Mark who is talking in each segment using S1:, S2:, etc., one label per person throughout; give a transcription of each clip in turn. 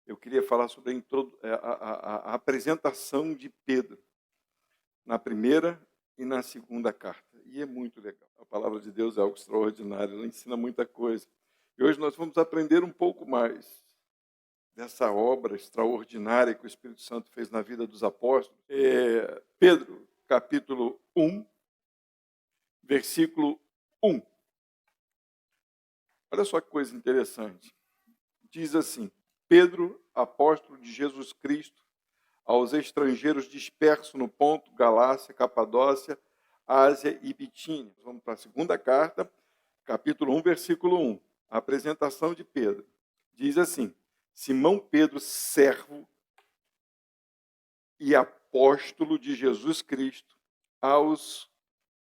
S1: eu queria falar sobre a apresentação de Pedro na primeira e na segunda carta. E é muito legal. A palavra de Deus é algo extraordinário, ela ensina muita coisa. E hoje nós vamos aprender um pouco mais dessa obra extraordinária que o Espírito Santo fez na vida dos apóstolos. Pedro, capítulo 1, versículo 1. Olha só que coisa interessante. Diz assim: Pedro, apóstolo de Jesus Cristo, aos estrangeiros dispersos no Ponto, Galácia, Capadócia, Ásia e Bitínia. Vamos para a segunda carta, capítulo 1, versículo 1. A apresentação de Pedro. Diz assim: Simão Pedro, servo e apóstolo de Jesus Cristo, aos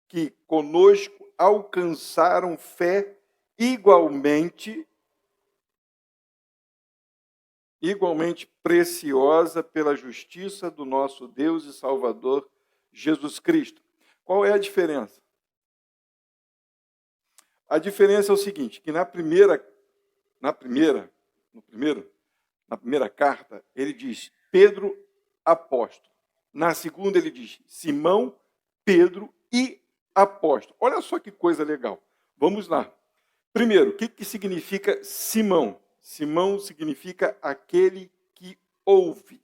S1: que conosco alcançaram fé igualmente preciosa pela justiça do nosso Deus e Salvador Jesus Cristo. Qual é a diferença? A diferença é o seguinte, que na primeira carta, ele diz Pedro, apóstolo. Na segunda, ele diz Simão, Pedro e apóstolo. Olha só que coisa legal. Vamos lá. Primeiro, o que significa Simão? Simão significa aquele que ouve.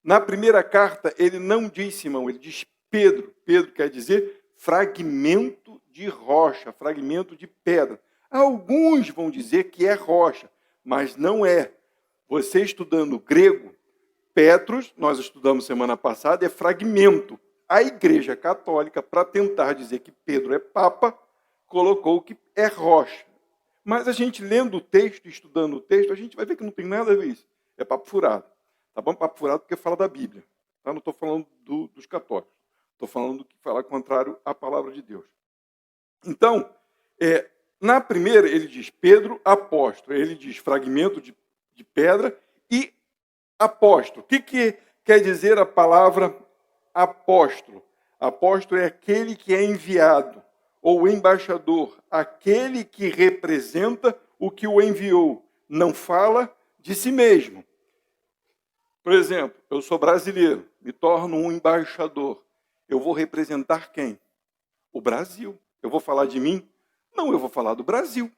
S1: Na primeira carta, ele não diz Simão, ele diz Pedro. Pedro quer dizer fragmento de rocha, fragmento de pedra. Alguns vão dizer que é rocha, mas não é. Você estudando grego, Petros, nós estudamos semana passada, é fragmento. A Igreja Católica, para tentar dizer que Pedro é papa, colocou que é rocha. Mas a gente lendo o texto, estudando o texto, a gente vai ver que não tem nada a ver isso. É papo furado. Tá bom? Papo furado porque fala da Bíblia. Tá? Não estou falando dos católicos. Estou falando do que fala contrário à palavra de Deus. Então, na primeira ele diz Pedro, apóstolo. Ele diz fragmento de pedra e apóstolo. O que quer dizer a palavra apóstolo? Apóstolo é aquele que é enviado, ou embaixador, aquele que representa o que o enviou. Não fala de si mesmo. Por exemplo, eu sou brasileiro, me torno um embaixador. Eu vou representar quem? O Brasil. Eu vou falar de mim? Não, eu vou falar do Brasil.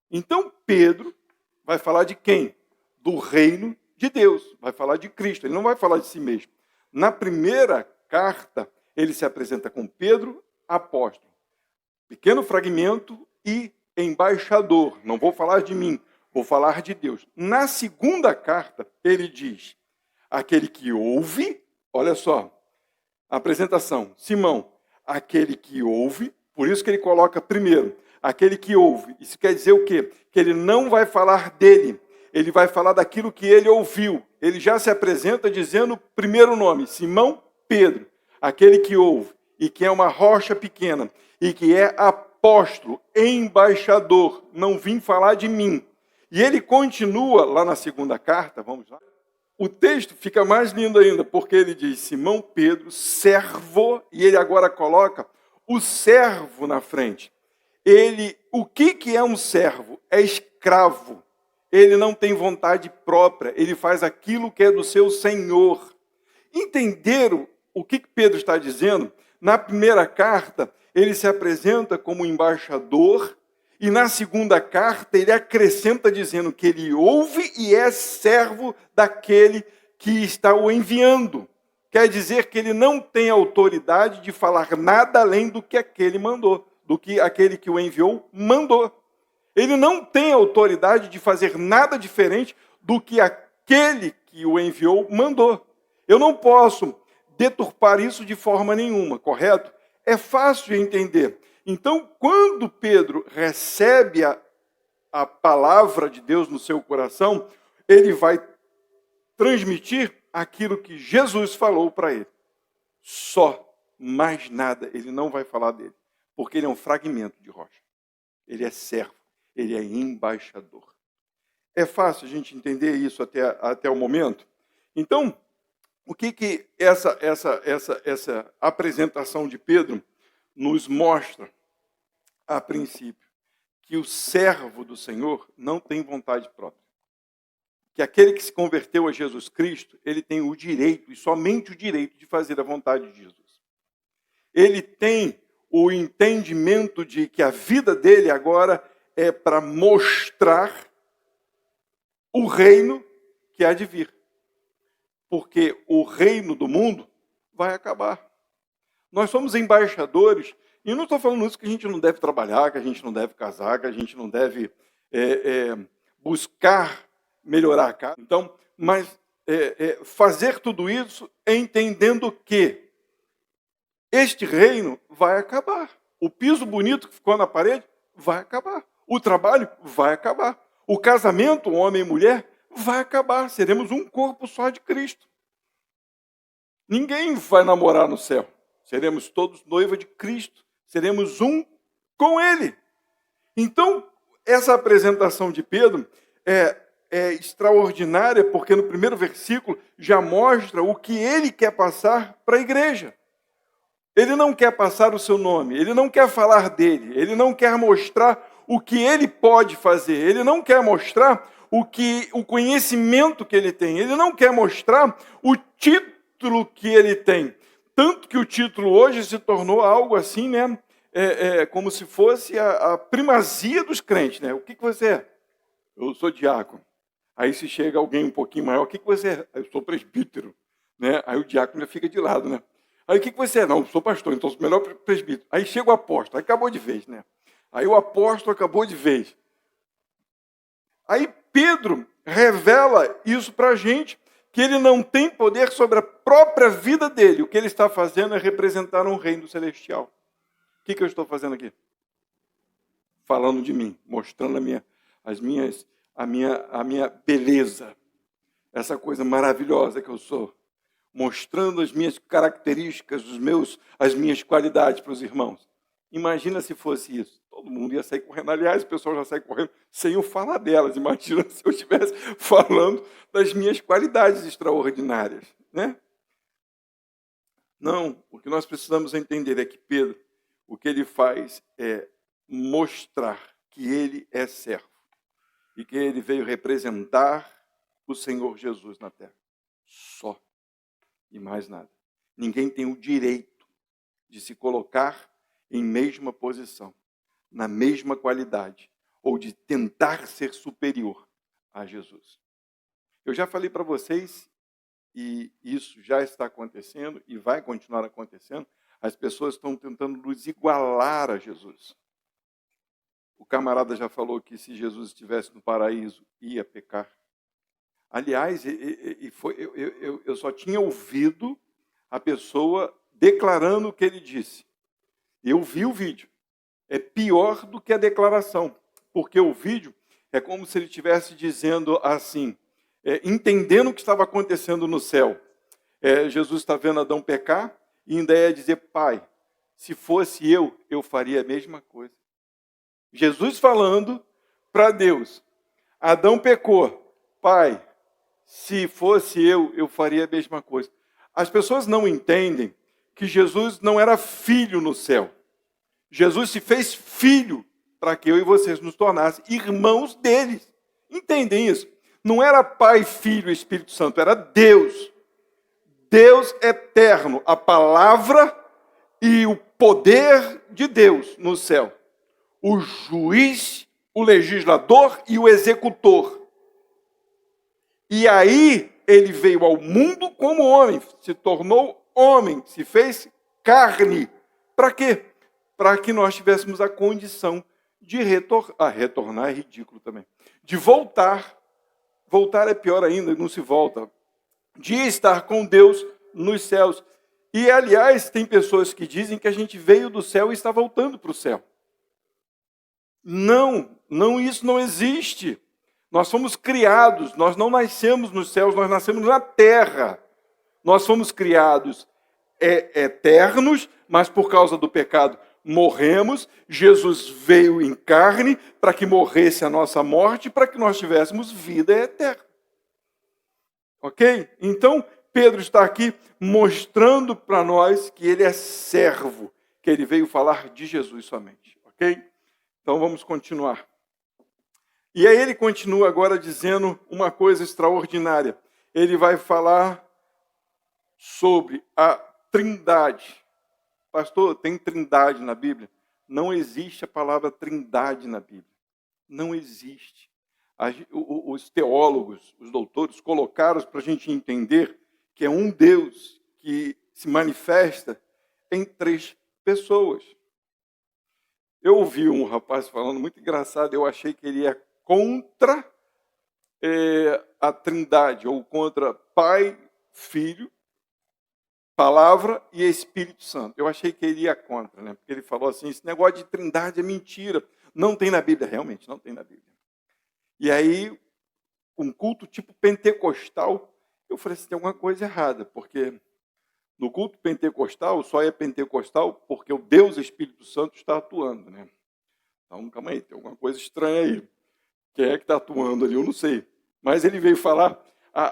S1: Então, Pedro vai falar de quem? Do reino de Deus. Vai falar de Cristo. Ele não vai falar de si mesmo. Na primeira carta, ele se apresenta com Pedro, apóstolo. Pequeno fragmento e embaixador. Não vou falar de mim, vou falar de Deus. Na segunda carta, ele diz, aquele que ouve, olha só, a apresentação, Simão, aquele que ouve, por isso que ele coloca primeiro, aquele que ouve. Isso quer dizer o quê? Que ele não vai falar dele, ele vai falar daquilo que ele ouviu. Ele já se apresenta dizendo o primeiro nome, Simão Pedro, aquele que ouve, e que é uma rocha pequena, e que é apóstolo, embaixador, não vim falar de mim. E ele continua lá na segunda carta, vamos lá. O texto fica mais lindo ainda, porque ele diz Simão Pedro, servo, e ele agora coloca o servo na frente. O que é um servo? É escravo. Ele não tem vontade própria, ele faz aquilo que é do seu senhor. Entenderam o que Pedro está dizendo? Na primeira carta, ele se apresenta como embaixador, e na segunda carta, ele acrescenta dizendo que ele ouve e é servo daquele que está o enviando. Quer dizer que ele não tem autoridade de falar nada além do que aquele mandou, do que aquele que o enviou mandou. Ele não tem autoridade de fazer nada diferente do que aquele que o enviou mandou. Eu não posso deturpar isso de forma nenhuma, correto? É fácil de entender. Então, quando Pedro recebe a palavra de Deus no seu coração, ele vai transmitir aquilo que Jesus falou para ele. Só, mais nada, ele não vai falar dele, porque ele é um fragmento de rocha. Ele é servo, ele é embaixador. É fácil a gente entender isso até o momento? Então, o que essa apresentação de Pedro nos mostra, a princípio? Que o servo do Senhor não tem vontade própria. que aquele que se converteu a Jesus Cristo, ele tem o direito, e somente o direito, de fazer a vontade de Jesus. Ele tem o entendimento de que a vida dele agora é para mostrar o reino que há de vir. Porque o reino do mundo vai acabar. Nós somos embaixadores, e não estou falando isso que a gente não deve trabalhar, que a gente não deve casar, que a gente não deve buscar melhorar a casa. Então, mas fazer tudo isso entendendo que este reino vai acabar. O piso bonito que ficou na parede vai acabar. O trabalho vai acabar. O casamento, homem e mulher, vai acabar. Seremos um corpo só de Cristo. Ninguém vai namorar no céu. Seremos todos noiva de Cristo. Seremos um com Ele. Então, essa apresentação de Pedro é extraordinária, porque no primeiro versículo já mostra o que ele quer passar para a igreja. Ele não quer passar o seu nome, ele não quer falar dele, ele não quer mostrar o que ele pode fazer, ele não quer mostrar o conhecimento que ele tem, ele não quer mostrar o título que ele tem. Tanto que o título hoje se tornou algo assim, né? Como se fosse a primazia dos crentes, né? O que você é? Eu sou diácono. Aí se chega alguém um pouquinho maior, o que você é? Eu sou presbítero, né? Aí o diácono já fica de lado, né? Aí o que você é? Não, eu sou pastor, então sou o melhor presbítero. Aí chega o apóstolo, aí acabou de vez, né? Aí o apóstolo acabou de vez. Aí Pedro revela isso para a gente, que ele não tem poder sobre a própria vida dele. O que ele está fazendo é representar um reino celestial. O que eu estou fazendo aqui? Falando de mim, mostrando a minha beleza, essa coisa maravilhosa que eu sou, mostrando as minhas características, as minhas qualidades para os irmãos. Imagina se fosse isso. Todo mundo ia sair correndo. Aliás, o pessoal já sai correndo sem eu falar delas. Imagina se eu estivesse falando das minhas qualidades extraordinárias, né? Não, o que nós precisamos entender é que Pedro, o que ele faz é mostrar que ele é servo e que ele veio representar o Senhor Jesus na terra. Só. E mais nada. Ninguém tem o direito de se colocar em mesma posição, na mesma qualidade, ou de tentar ser superior a Jesus. Eu já falei para vocês, e isso já está acontecendo e vai continuar acontecendo, as pessoas estão tentando nos igualar a Jesus. O camarada já falou que se Jesus estivesse no paraíso, ia pecar. Aliás, eu só tinha ouvido a pessoa declarando o que ele disse. Eu vi o vídeo. É pior do que a declaração, porque o vídeo é como se ele estivesse dizendo assim, entendendo o que estava acontecendo no céu. Jesus está vendo Adão pecar e ainda ia dizer, Pai, se fosse eu faria a mesma coisa. Jesus falando para Deus, Adão pecou, Pai, se fosse eu faria a mesma coisa. As pessoas não entendem que Jesus não era filho no céu. Jesus se fez filho para que eu e vocês nos tornassem irmãos deles. Entendem isso? Não era Pai, Filho e Espírito Santo, era Deus. Deus eterno, a palavra e o poder de Deus no céu. O juiz, o legislador e o executor. E aí ele veio ao mundo como homem, se tornou homem, se fez carne. Para quê? Para que nós tivéssemos a condição de retornar. Retornar é ridículo também. De voltar. Voltar é pior ainda, não se volta. De estar com Deus nos céus. E, aliás, tem pessoas que dizem que a gente veio do céu e está voltando para o céu. Não, isso não existe. Nós fomos criados, nós não nascemos nos céus, nós nascemos na terra. Nós fomos criados eternos, mas por causa do pecado morremos. Jesus veio em carne para que morresse a nossa morte, para que nós tivéssemos vida eterna. Ok? Então, Pedro está aqui mostrando para nós que ele é servo, que ele veio falar de Jesus somente. Ok? Então, vamos continuar. E aí ele continua agora dizendo uma coisa extraordinária. Ele vai falar sobre a Trindade. Pastor, tem Trindade na Bíblia? Não existe a palavra Trindade na Bíblia. Não existe. Os teólogos, os doutores, colocaram para a gente entender que é um Deus que se manifesta em 3 pessoas. Eu ouvi um rapaz falando muito engraçado, eu achei que ele ia contra a Trindade, ou contra Pai, Filho, Palavra e Espírito Santo. Eu achei que ele ia contra, né? Porque ele falou assim, esse negócio de Trindade é mentira. Não tem na Bíblia, realmente, não tem na Bíblia. E aí, um culto tipo pentecostal, eu falei assim, tem alguma coisa errada, porque no culto pentecostal, só é pentecostal porque o Deus Espírito Santo está atuando, né? Então, calma aí, tem alguma coisa estranha aí. Quem é que está atuando ali, eu não sei. Mas ele veio falar,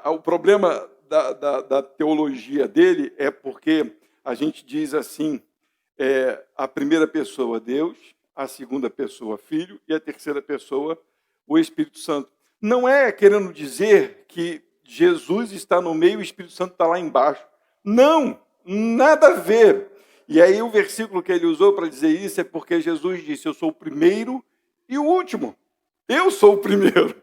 S1: o problema da teologia dele é porque a gente diz assim, a primeira pessoa Deus, a segunda pessoa Filho e a terceira pessoa o Espírito Santo. Não é querendo dizer que Jesus está no meio e o Espírito Santo está lá embaixo. Não, nada a ver. E aí o versículo que ele usou para dizer isso é porque Jesus disse, eu sou o primeiro e o último. Eu sou o primeiro.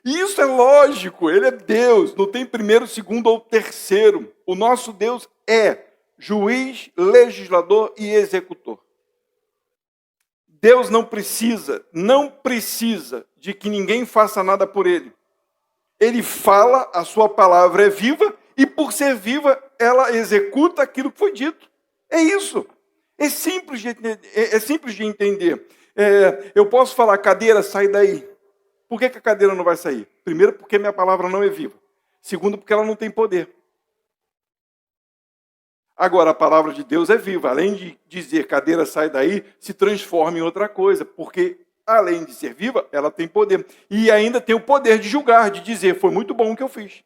S1: E isso é lógico, ele é Deus, não tem primeiro, segundo ou terceiro. O nosso Deus é juiz, legislador e executor. Deus não precisa de que ninguém faça nada por ele. Ele fala, a sua palavra é viva, e por ser viva, ela executa aquilo que foi dito. É isso. É simples de entender. Eu posso falar, cadeira, sai daí. Por que a cadeira não vai sair? Primeiro, porque minha palavra não é viva. Segundo, porque ela não tem poder. Agora, a palavra de Deus é viva. Além de dizer, cadeira, sai daí, se transforma em outra coisa. Porque, além de ser viva, ela tem poder. E ainda tem o poder de julgar, de dizer, foi muito bom o que eu fiz.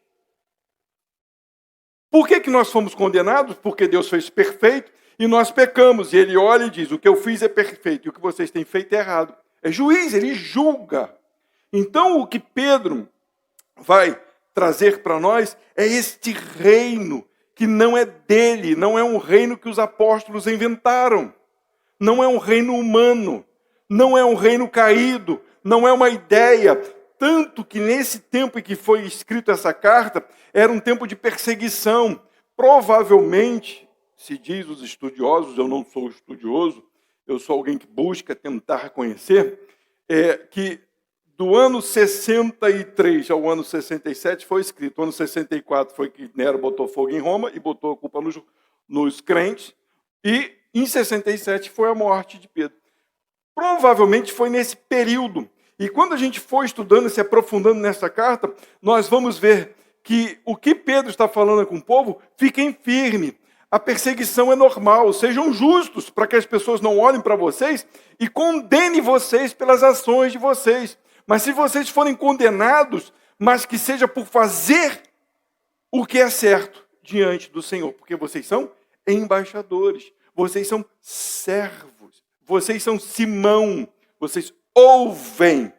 S1: Por que nós fomos condenados? Porque Deus fez perfeito e nós pecamos. E ele olha e diz, o que eu fiz é perfeito e o que vocês têm feito é errado. É juiz, ele julga. Então, o que Pedro vai trazer para nós é este reino que não é dele, não é um reino que os apóstolos inventaram. Não é um reino humano, não é um reino caído, não é uma ideia. Tanto que nesse tempo em que foi escrita essa carta, era um tempo de perseguição. Provavelmente, se diz os estudiosos, eu não sou estudioso, eu sou alguém que busca tentar conhecer, que do ano 63 ao ano 67 foi escrito. O ano 64 foi que Nero botou fogo em Roma e botou a culpa nos crentes. E em 67 foi a morte de Pedro. Provavelmente foi nesse período. E quando a gente for estudando e se aprofundando nessa carta, nós vamos ver que o que Pedro está falando com o povo, fiquem firmes. A perseguição é normal, sejam justos para que as pessoas não olhem para vocês e condenem vocês pelas ações de vocês. Mas se vocês forem condenados, mas que seja por fazer o que é certo diante do Senhor, porque vocês são embaixadores, vocês são servos, vocês são Simão, vocês ouvem,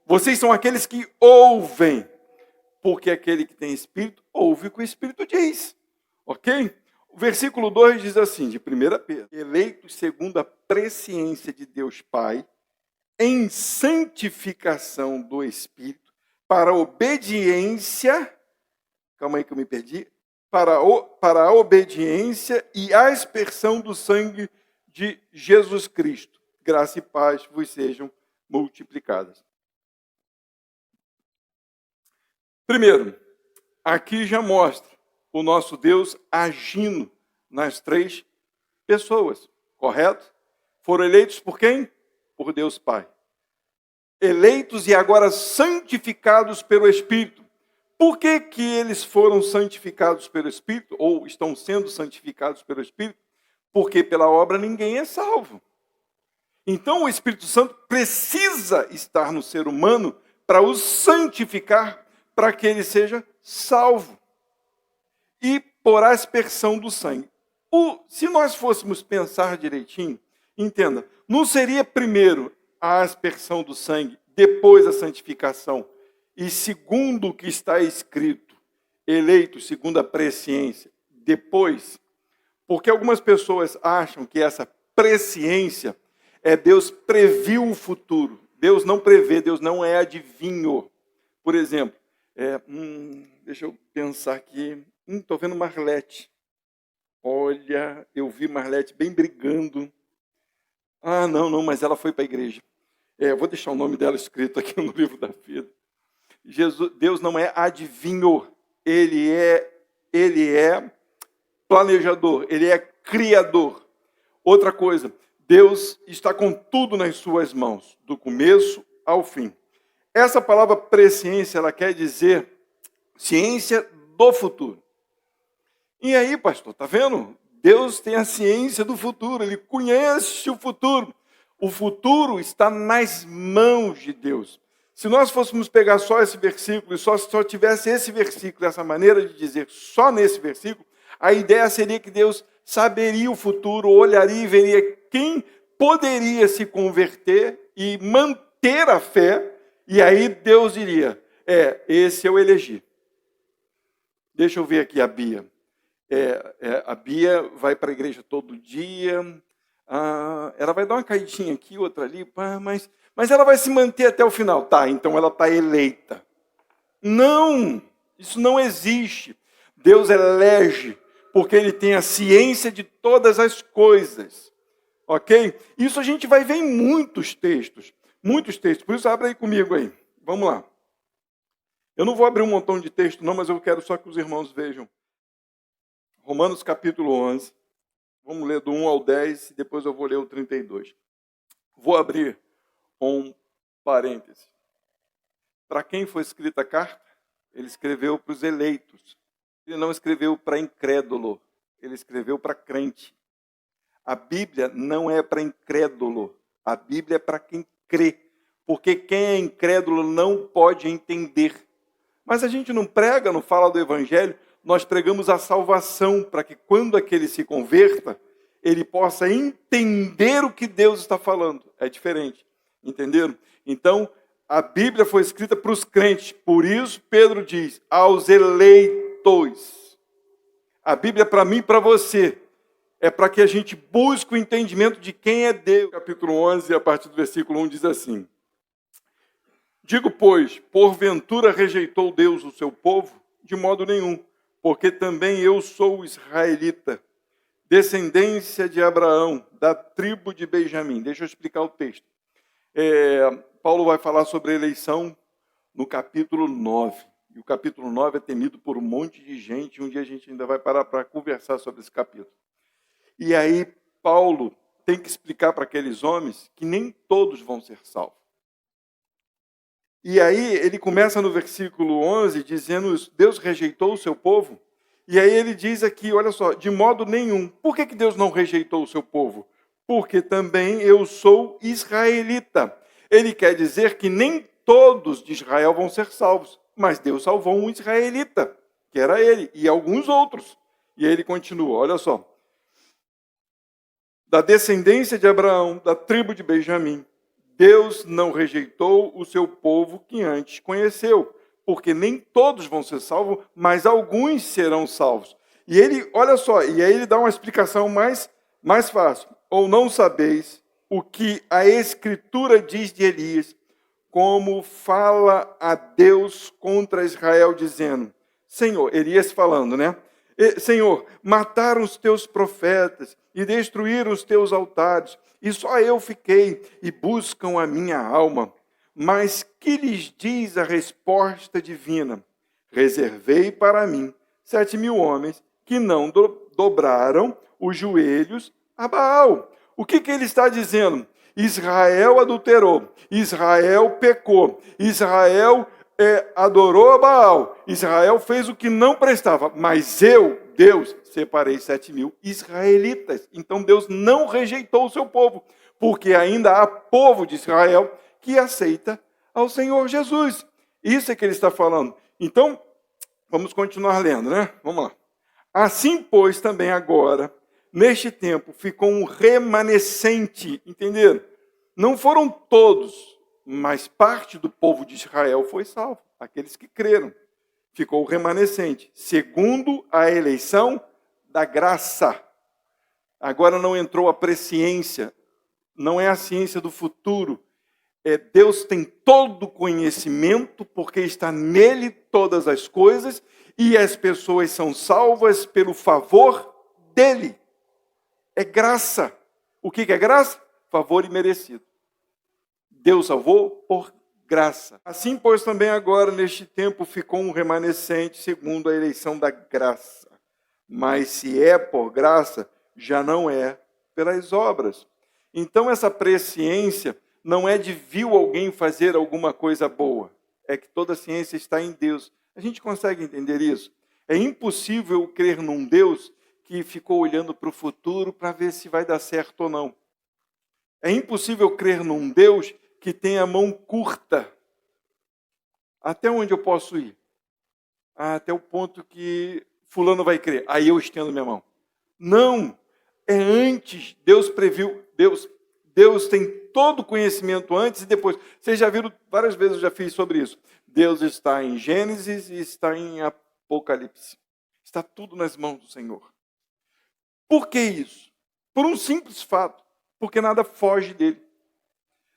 S1: vocês são aqueles que ouvem, porque aquele que tem Espírito, ouve o que o Espírito diz, ok? O versículo 2 diz assim, de 1 Pedro, eleitos segundo a presciência de Deus Pai, em santificação do Espírito, para a obediência, calma aí que eu me perdi, para a obediência e a aspersão do sangue de Jesus Cristo. Graça e paz vos sejam multiplicadas. Primeiro, aqui já mostra o nosso Deus agindo nas 3 pessoas, correto? Foram eleitos por quem? Por Deus Pai. Eleitos e agora santificados pelo Espírito. Por que eles foram santificados pelo Espírito, ou estão sendo santificados pelo Espírito? Porque pela obra ninguém é salvo. Então o Espírito Santo precisa estar no ser humano para o santificar, para que ele seja salvo. E por aspersão do sangue. Se nós fôssemos pensar direitinho, entenda, não seria primeiro a aspersão do sangue depois a santificação, e segundo o que está escrito, eleito segundo a presciência, depois, porque algumas pessoas acham que essa presciência é Deus previu o futuro. Deus não prevê, Deus não é adivinho. Por exemplo, deixa eu pensar aqui, estou vendo Marlete. Olha, eu vi Marlete bem brigando. Ah, não, mas ela foi para a igreja. Vou deixar o nome dela escrito aqui no livro da vida. Deus não é adivinho, Ele é planejador, Ele é criador. Outra coisa, Deus está com tudo nas suas mãos, do começo ao fim. Essa palavra presciência, ela quer dizer ciência do futuro. E aí, pastor, tá vendo? Deus tem a ciência do futuro, Ele conhece o futuro. O futuro está nas mãos de Deus. Se nós fôssemos pegar só esse versículo, e só tivesse esse versículo, essa maneira de dizer só nesse versículo, a ideia seria que Deus saberia o futuro, olharia e veria quem poderia se converter e manter a fé, e aí Deus diria, esse eu elegi. Deixa eu ver aqui a Bia. A Bia vai para a igreja todo dia, ela vai dar uma caidinha aqui, outra ali, mas ela vai se manter até o final. Tá, então ela está eleita. Não, isso não existe. Deus elege, porque Ele tem a ciência de todas as coisas. Ok? Isso a gente vai ver em muitos textos. Muitos textos. Por isso, abre aí comigo aí. Vamos lá. Eu não vou abrir um montão de texto, não, mas eu quero só que os irmãos vejam. Romanos capítulo 11. Vamos ler do 1 ao 10 e depois eu vou ler o 32. Vou abrir um parêntese. Para quem foi escrita a carta? Ele escreveu para os eleitos. Ele não escreveu para incrédulo. Ele escreveu para crente. A Bíblia não é para incrédulo. A Bíblia é para quem crê. Porque quem é incrédulo não pode entender. Mas a gente não prega, não fala do Evangelho. Nós pregamos a salvação para que quando aquele se converta, ele possa entender o que Deus está falando. É diferente. Entenderam? Então, a Bíblia foi escrita para os crentes. Por isso, Pedro diz, aos eleitos. A Bíblia é para mim e para você. É para que a gente busque o entendimento de quem é Deus. Capítulo 11, a partir do versículo 1, diz assim. Digo, pois, porventura rejeitou Deus o seu povo? De modo nenhum, porque também eu sou israelita, descendência de Abraão, da tribo de Benjamim. Deixa eu explicar o texto. Paulo vai falar sobre a eleição no capítulo 9. E o capítulo 9 é temido por um monte de gente. Um dia a gente ainda vai parar para conversar sobre esse capítulo. E aí Paulo tem que explicar para aqueles homens que nem todos vão ser salvos. E aí ele começa no versículo 11 dizendo, Deus rejeitou o seu povo. E aí ele diz aqui, olha só, de modo nenhum. Por que Deus não rejeitou o seu povo? Porque também eu sou israelita. Ele quer dizer que nem todos de Israel vão ser salvos. Mas Deus salvou um israelita, que era ele, e alguns outros. E aí ele continua, olha só. Da descendência de Abraão, da tribo de Benjamim, Deus não rejeitou o seu povo que antes conheceu, porque nem todos vão ser salvos, mas alguns serão salvos. E ele, olha só, e aí ele dá uma explicação mais fácil. Ou não sabeis o que a Escritura diz de Elias, como fala a Deus contra Israel, dizendo, Senhor, Elias falando, né? Senhor, mataram os teus profetas e destruíram os teus altares, e só eu fiquei, e buscam a minha alma. Mas que lhes diz a resposta divina? Reservei para mim 7.000 homens que não dobraram os joelhos a Baal. O que ele está dizendo? Israel adulterou, Israel pecou, Israel adorou a Baal, Israel fez o que não prestava, mas eu, Deus, separei 7.000 israelitas. Então Deus não rejeitou o seu povo, porque ainda há povo de Israel que aceita ao Senhor Jesus. Isso é que ele está falando. Então, vamos continuar lendo, né? Vamos lá. Assim, pois, também agora, neste tempo, ficou um remanescente, entenderam? Não foram todos, mas parte do povo de Israel foi salvo, aqueles que creram. Ficou o remanescente, segundo a eleição da graça. Agora não entrou a presciência, não é a ciência do futuro. Deus tem todo o conhecimento, porque está nele todas as coisas, e as pessoas são salvas pelo favor dele. É graça. O que é graça? Favor imerecido. Deus salvou por graça. Assim, pois, também agora, neste tempo, ficou um remanescente segundo a eleição da graça. Mas se é por graça, já não é pelas obras. Então, essa presciência não é de viu alguém fazer alguma coisa boa. É que toda a ciência está em Deus. A gente consegue entender isso? É impossível crer num Deus que ficou olhando para o futuro para ver se vai dar certo ou não. É impossível crer num Deus que tem a mão curta. Até onde eu posso ir? Até o ponto que fulano vai crer. Aí eu estendo minha mão. Não! É antes. Deus previu. Deus tem todo o conhecimento antes e depois. Vocês já viram, várias vezes eu já fiz sobre isso. Deus está em Gênesis e está em Apocalipse. Está tudo nas mãos do Senhor. Por que isso? Por um simples fato. Porque nada foge dele.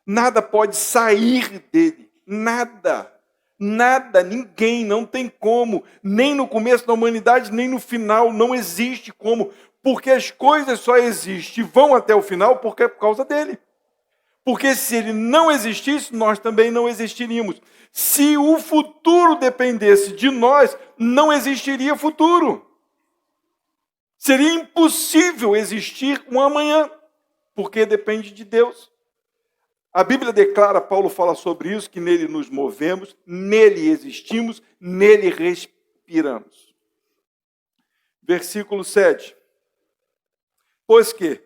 S1: Nada pode sair dele. Nada. Nada, ninguém, não tem como. Nem no começo da humanidade, nem no final. Não existe como. Porque as coisas só existem e vão até o final porque é por causa dele. Porque se ele não existisse, nós também não existiríamos. Se o futuro dependesse de nós, não existiria futuro. Seria impossível existir um amanhã, porque depende de Deus. A Bíblia declara, Paulo fala sobre isso, que nele nos movemos, nele existimos, nele respiramos. Versículo 7. Pois que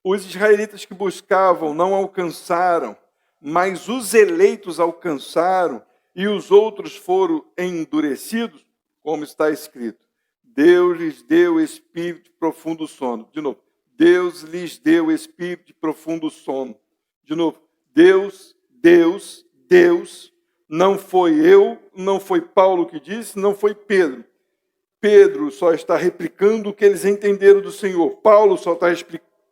S1: os israelitas que buscavam não alcançaram, mas os eleitos alcançaram, e os outros foram endurecidos, como está escrito. Deus lhes deu espírito de profundo sono. De novo. Deus lhes deu espírito de profundo sono. De novo. Deus. Não foi eu, não foi Paulo que disse, não foi Pedro. Pedro só está replicando o que eles entenderam do Senhor. Paulo só está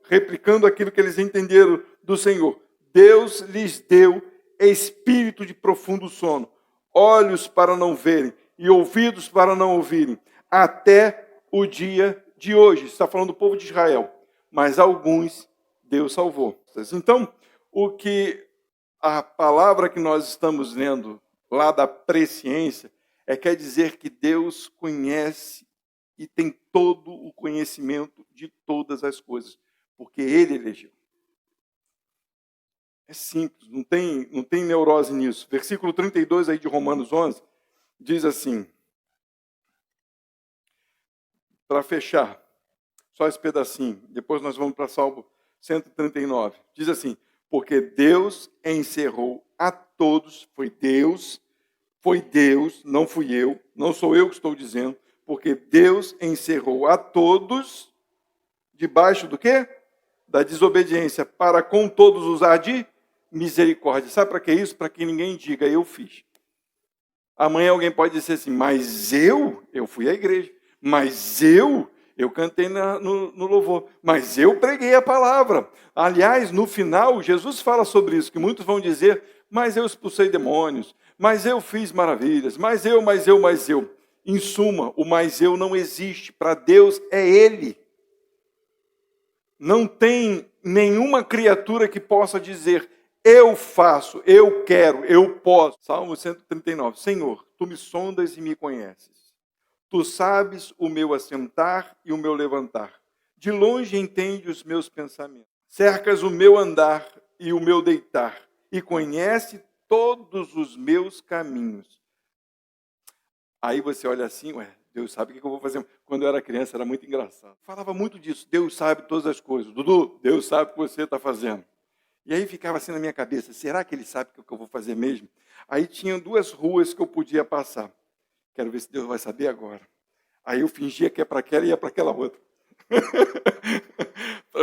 S1: replicando aquilo que eles entenderam do Senhor. Deus lhes deu espírito de profundo sono, olhos para não verem e ouvidos para não ouvirem, até o dia de hoje. Está falando do povo de Israel, mas alguns Deus salvou. Então, o que a palavra que nós estamos lendo lá da presciência quer dizer que Deus conhece e tem todo o conhecimento de todas as coisas, porque Ele elegeu. É simples, não tem neurose nisso. Versículo 32 aí de Romanos 11 diz assim, para fechar, só esse pedacinho, depois nós vamos para Salmo 139. Diz assim, porque Deus encerrou a todos, foi Deus, não fui eu, não sou eu que estou dizendo, porque Deus encerrou a todos debaixo do quê? Da desobediência, para com todos usar de misericórdia. Sabe para que isso? Para que ninguém diga, eu fiz. Amanhã alguém pode dizer assim, mas eu fui à igreja, mas eu cantei no louvor, mas eu preguei a palavra. Aliás, no final, Jesus fala sobre isso, que muitos vão dizer, mas eu expulsei demônios, mas eu fiz maravilhas, mas eu. Em suma, o mais eu não existe. Para Deus é Ele. Não tem nenhuma criatura que possa dizer, eu faço, eu quero, eu posso. Salmo 139. Senhor, Tu me sondas e me conheces. Tu sabes o meu assentar e o meu levantar. De longe entende os meus pensamentos. Cercas o meu andar e o meu deitar. E conhece todos os meus caminhos. Aí você olha assim, Deus sabe o que eu vou fazer. Quando eu era criança era muito engraçado. Falava muito disso, Deus sabe todas as coisas. Dudu, Deus sabe o que você está fazendo. E aí ficava assim na minha cabeça, será que Ele sabe o que eu vou fazer mesmo? Aí tinha 2 ruas que eu podia passar. Quero ver se Deus vai saber agora. Aí eu fingia que é para aquela e ia para aquela outra.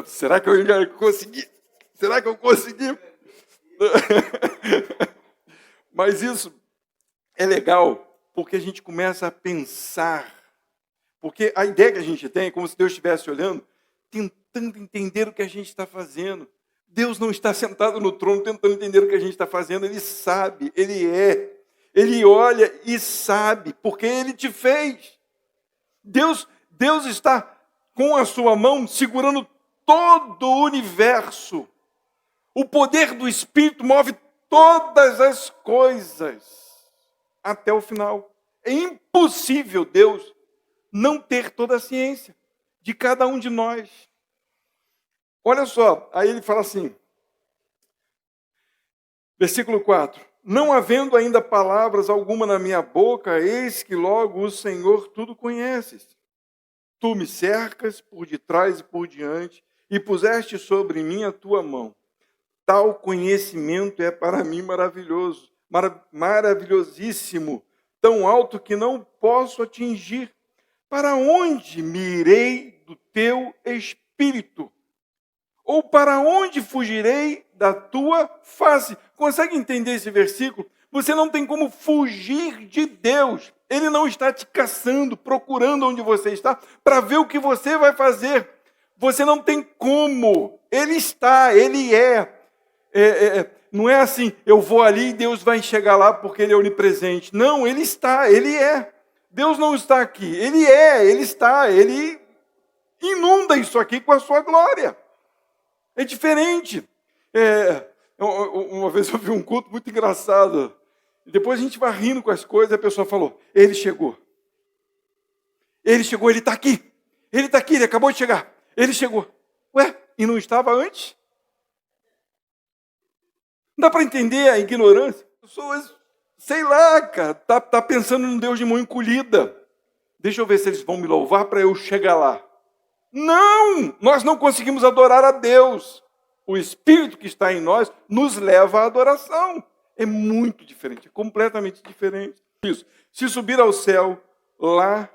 S1: Será que eu consegui? Será que eu consegui? Mas isso é legal porque a gente começa a pensar. Porque a ideia que a gente tem é como se Deus estivesse olhando, tentando entender o que a gente está fazendo. Deus não está sentado no trono tentando entender o que a gente está fazendo. Ele sabe, Ele é. Ele olha e sabe, porque Ele te fez. Deus está com a sua mão segurando todo o universo. O poder do Espírito move todas as coisas até o final. É impossível Deus não ter toda a ciência de cada um de nós. Olha só, aí ele fala assim, versículo 4. Não havendo ainda palavras alguma na minha boca, eis que logo o Senhor tudo conheces. Tu me cercas por detrás e por diante, e puseste sobre mim a tua mão. Tal conhecimento é para mim maravilhoso, maravilhosíssimo, tão alto que não posso atingir. Para onde me irei do teu espírito? Ou para onde fugirei da tua face? Consegue entender esse versículo? Você não tem como fugir de Deus. Ele não está te caçando, procurando onde você está, para ver o que você vai fazer. Você não tem como. Ele está, Ele é. Não é assim, eu vou ali e Deus vai chegar lá porque Ele é onipresente. Não, Ele está, Ele é. Deus não está aqui. Ele é, Ele está. Ele inunda isso aqui com a sua glória. É diferente. Uma vez eu vi um culto muito engraçado. E depois a gente vai rindo com as coisas e a pessoa falou, Ele chegou. Ele chegou, Ele está aqui. Ele está aqui, Ele acabou de chegar. Ele chegou. Ué, e não estava antes? Não dá para entender a ignorância. Pessoas, sei lá, cara, tá pensando num Deus de mão encolhida. Deixa eu ver se eles vão me louvar para eu chegar lá. Não! Nós não conseguimos adorar a Deus. O Espírito que está em nós nos leva à adoração. É muito diferente, é completamente diferente. Isso. Se subir ao céu, lá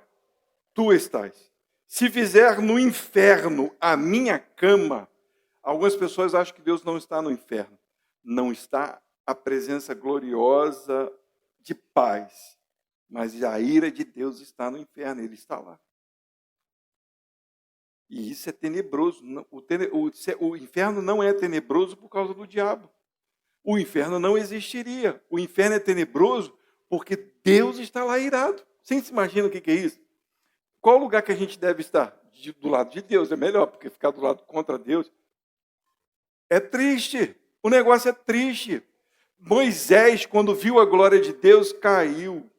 S1: tu estás. Se fizer no inferno a minha cama, algumas pessoas acham que Deus não está no inferno. Não está a presença gloriosa de paz, mas a ira de Deus está no inferno, Ele está lá. E isso é tenebroso. O inferno não é tenebroso por causa do diabo. O inferno não existiria. O inferno é tenebroso porque Deus está lá irado. Você se imagina o que é isso? Qual lugar que a gente deve estar? Do lado de Deus, é melhor, porque ficar do lado contra Deus é triste. O negócio é triste. Moisés, quando viu a glória de Deus, caiu.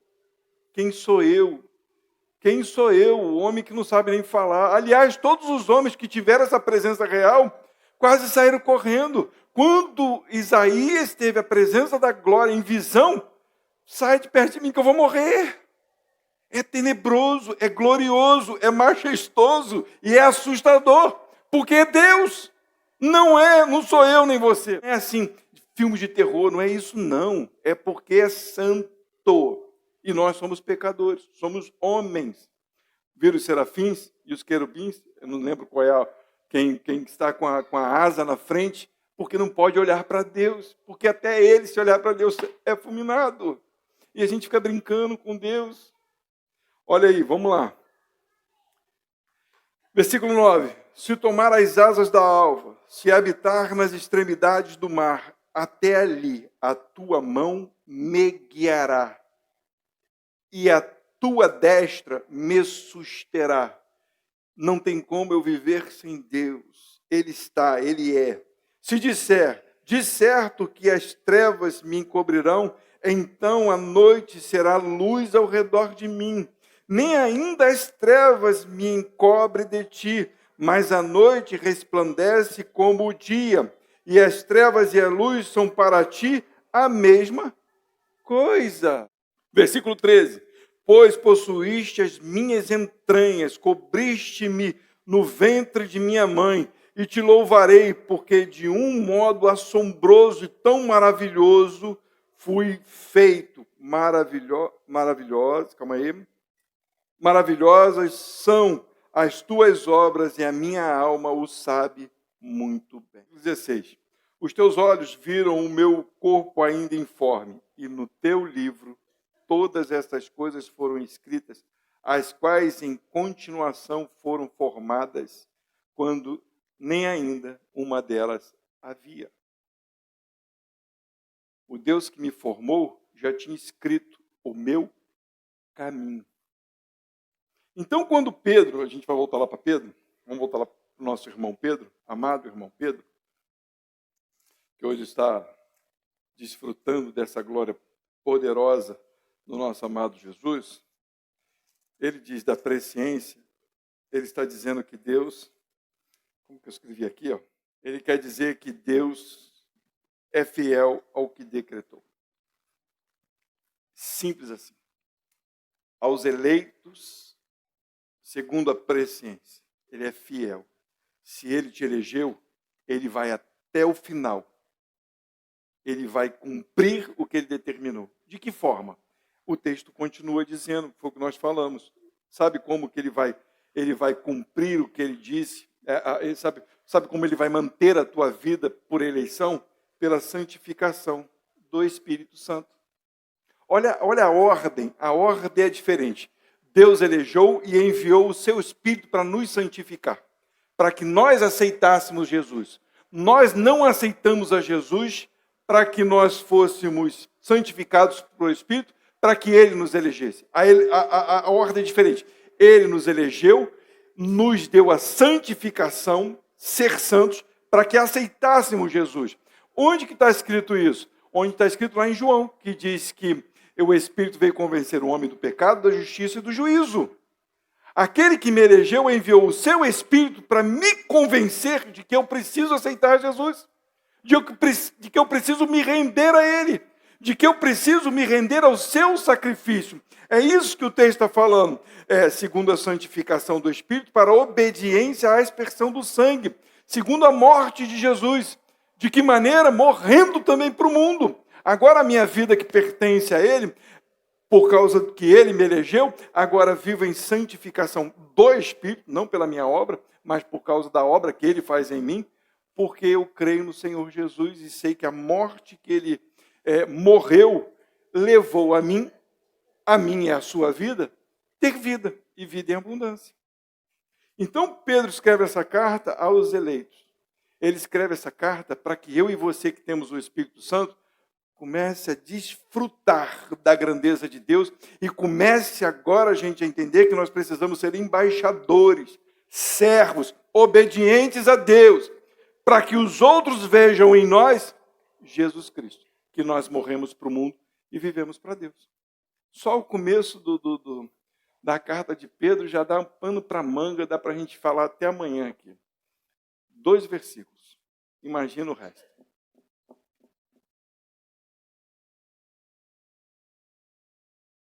S1: Quem sou eu? Quem sou eu? O homem que não sabe nem falar. Aliás, todos os homens que tiveram essa presença real quase saíram correndo. Quando Isaías teve a presença da glória em visão, sai de perto de mim que eu vou morrer. É tenebroso, é glorioso, é majestoso e é assustador, porque é Deus. Não sou eu nem você. Não é assim, filmes de terror, não é isso não. É porque é santo. E nós somos pecadores, somos homens. Viram os serafins e os querubins? Eu não lembro qual é quem está com a asa na frente, porque não pode olhar para Deus, porque até ele, se olhar para Deus, é fulminado. E a gente fica brincando com Deus. Olha aí, vamos lá. Versículo 9. Se tomar as asas da alva, se habitar nas extremidades do mar, até ali a tua mão me guiará, e a tua destra me susterá. Não tem como eu viver sem Deus. Ele está, Ele é. Se disser, de certo que as trevas me encobrirão, então a noite será luz ao redor de mim. Nem ainda as trevas me encobrem de ti, mas a noite resplandece como o dia, e as trevas e a luz são para ti a mesma coisa. Versículo 13. Pois possuíste as minhas entranhas, cobriste-me no ventre de minha mãe, e te louvarei, porque de um modo assombroso e tão maravilhoso fui feito. Maravilhosas são as tuas obras, e a minha alma o sabe muito bem. 16. Os teus olhos viram o meu corpo ainda informe, e no teu livro todas estas coisas foram escritas, as quais em continuação foram formadas, quando nem ainda uma delas havia. O Deus que me formou já tinha escrito o meu caminho. Então, quando Pedro, a gente vai voltar lá para Pedro, vamos voltar lá para o nosso irmão Pedro, amado irmão Pedro, que hoje está desfrutando dessa glória poderosa do nosso amado Jesus, ele diz da presciência, ele está dizendo que Deus, como que eu escrevi aqui, ó, ele quer dizer que Deus é fiel ao que decretou. Simples assim. Aos eleitos, segundo a presciência, ele é fiel. Se ele te elegeu, ele vai até o final. Ele vai cumprir o que ele determinou. De que forma? O texto continua dizendo, foi o que nós falamos. Sabe como que ele vai cumprir o que ele disse? Sabe como ele vai manter a tua vida por eleição? Pela santificação do Espírito Santo. Olha a ordem é diferente. Deus elegeu e enviou o seu Espírito para nos santificar, para que nós aceitássemos Jesus. Nós não aceitamos a Jesus para que nós fôssemos santificados pelo Espírito, para que Ele nos elegesse. A ordem é diferente. Ele nos elegeu, nos deu a santificação, ser santos, para que aceitássemos Jesus. Onde que está escrito isso? Onde está escrito lá em João, que diz que o Espírito veio convencer o homem do pecado, da justiça e do juízo. Aquele que me elegeu enviou o seu Espírito para me convencer de que eu preciso aceitar Jesus, de que eu preciso me render a Ele, de que eu preciso me render ao seu sacrifício. É isso que o texto está falando, segundo a santificação do Espírito, para a obediência à aspersão do sangue, segundo a morte de Jesus. De que maneira? Morrendo também para o mundo. Agora a minha vida que pertence a Ele, por causa que Ele me elegeu, agora vivo em santificação do Espírito, não pela minha obra, mas por causa da obra que Ele faz em mim, porque eu creio no Senhor Jesus e sei que a morte que Ele morreu levou a mim e a sua vida, ter vida e vida em abundância. Então Pedro escreve essa carta aos eleitos. Ele escreve essa carta para que eu e você que temos o Espírito Santo comece a desfrutar da grandeza de Deus e comece agora a gente a entender que nós precisamos ser embaixadores, servos, obedientes a Deus, para que os outros vejam em nós Jesus Cristo, que nós morremos para o mundo e vivemos para Deus. Só o começo da carta de Pedro já dá um pano para manga, dá para a gente falar até amanhã aqui. 2 versículos. Imagina o resto.